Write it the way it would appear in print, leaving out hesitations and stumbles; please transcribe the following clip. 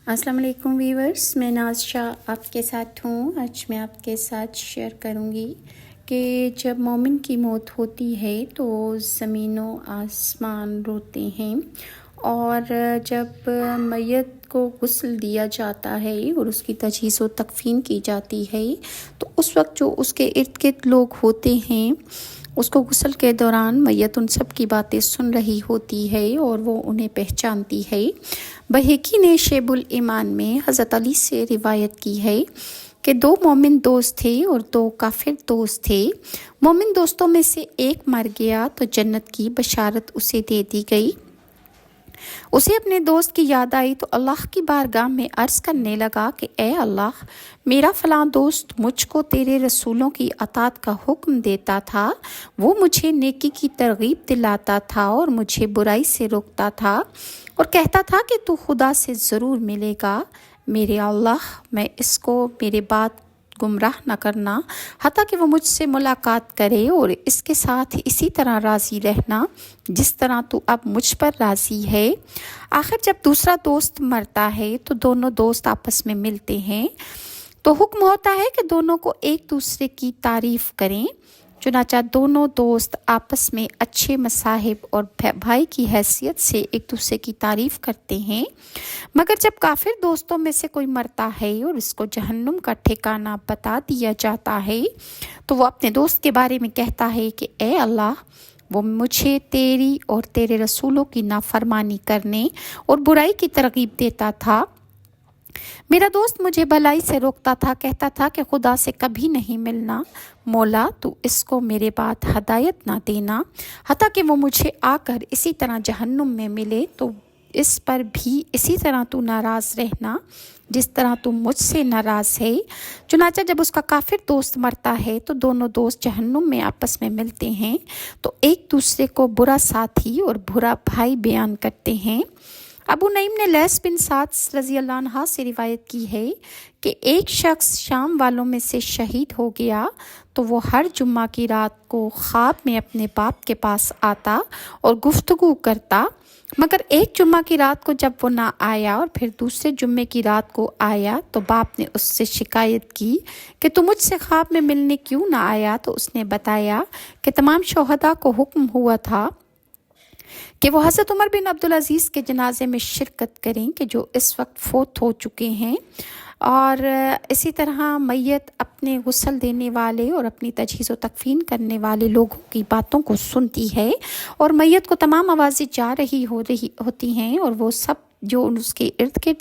السلام علیکم ویورز، میں ناز شاہ آپ کے ساتھ ہوں۔ آج میں آپ کے ساتھ شیئر کروں گی کہ جب مومن کی موت ہوتی ہے تو زمین و آسمان روتے ہیں، اور جب میت کو غسل دیا جاتا ہے اور اس کی تجہیز و تکفین کی جاتی ہے تو اس وقت جو اس کے ارد گرد لوگ ہوتے ہیں، اس کو غسل کے دوران میت ان سب کی باتیں سن رہی ہوتی ہے اور وہ انہیں پہچانتی ہے۔ بہقی نے شعب الایمان میں حضرت علی سے روایت کی ہے کہ 2 مومن دوست تھے اور 2 کافر دوست تھے۔ مومن دوستوں میں سے ایک مر گیا تو جنت کی بشارت اسے دے دی گئی۔ اسے اپنے دوست کی یاد آئی تو اللہ کی بارگاہ میں عرض کرنے لگا کہ اے اللہ، میرا فلاں دوست مجھ کو تیرے رسولوں کی اطاعت کا حکم دیتا تھا، وہ مجھے نیکی کی ترغیب دلاتا تھا اور مجھے برائی سے روکتا تھا اور کہتا تھا کہ تو خدا سے ضرور ملے گا۔ میرے اللہ، میں اس کو میرے بات گمراہ نہ کرنا حتیٰ کہ وہ مجھ سے ملاقات کرے، اور اس کے ساتھ اسی طرح راضی رہنا جس طرح تو اب مجھ پر راضی ہے۔ آخر جب دوسرا دوست مرتا ہے تو دونوں دوست آپس میں ملتے ہیں تو حکم ہوتا ہے کہ دونوں کو ایک دوسرے کی تعریف کریں۔ چنانچہ دونوں دوست آپس میں اچھے مصاحب اور بھائی کی حیثیت سے ایک دوسرے کی تعریف کرتے ہیں، مگر جب کافر دوستوں میں سے کوئی مرتا ہے اور اس کو جہنم کا ٹھکانہ بتا دیا جاتا ہے تو وہ اپنے دوست کے بارے میں کہتا ہے کہ اے اللہ، وہ مجھے تیری اور تیرے رسولوں کی نافرمانی کرنے اور برائی کی ترغیب دیتا تھا۔ میرا دوست مجھے بھلائی سے روکتا تھا، کہتا تھا کہ خدا سے کبھی نہیں ملنا، مولا تو اس کو میرے بعد ہدایت نہ دینا، حتیٰ کہ وہ مجھے آ کر اسی طرح جہنم میں ملے تو اس پر بھی اسی طرح تو ناراض رہنا جس طرح تو مجھ سے ناراض ہے۔ چنانچہ جب اس کا کافر دوست مرتا ہے تو دونوں دوست جہنم میں آپس میں ملتے ہیں تو ایک دوسرے کو برا ساتھی اور برا بھائی بیان کرتے ہیں۔ ابو نعیم نے لیث بن سعد رضی اللہ عنہ سے روایت کی ہے کہ ایک شخص شام والوں میں سے شہید ہو گیا تو وہ ہر جمعہ کی رات کو خواب میں اپنے باپ کے پاس آتا اور گفتگو کرتا، مگر ایک جمعہ کی رات کو جب وہ نہ آیا اور پھر دوسرے جمعے کی رات کو آیا تو باپ نے اس سے شکایت کی کہ تو مجھ سے خواب میں ملنے کیوں نہ آیا، تو اس نے بتایا کہ تمام شہداء کو حکم ہوا تھا کہ وہ حضرت عمر بن عبدالعزیز کے جنازے میں شرکت کریں کہ جو اس وقت فوت ہو چکے ہیں، اور اسی طرح میت اپنے غسل دینے والے اور اپنی تجہیز و تکفین کرنے والے لوگوں کی باتوں کو سنتی ہے، اور میت کو تمام آوازیں جا رہی ہوتی ہیں اور وہ سب جو اس کے ارد گرد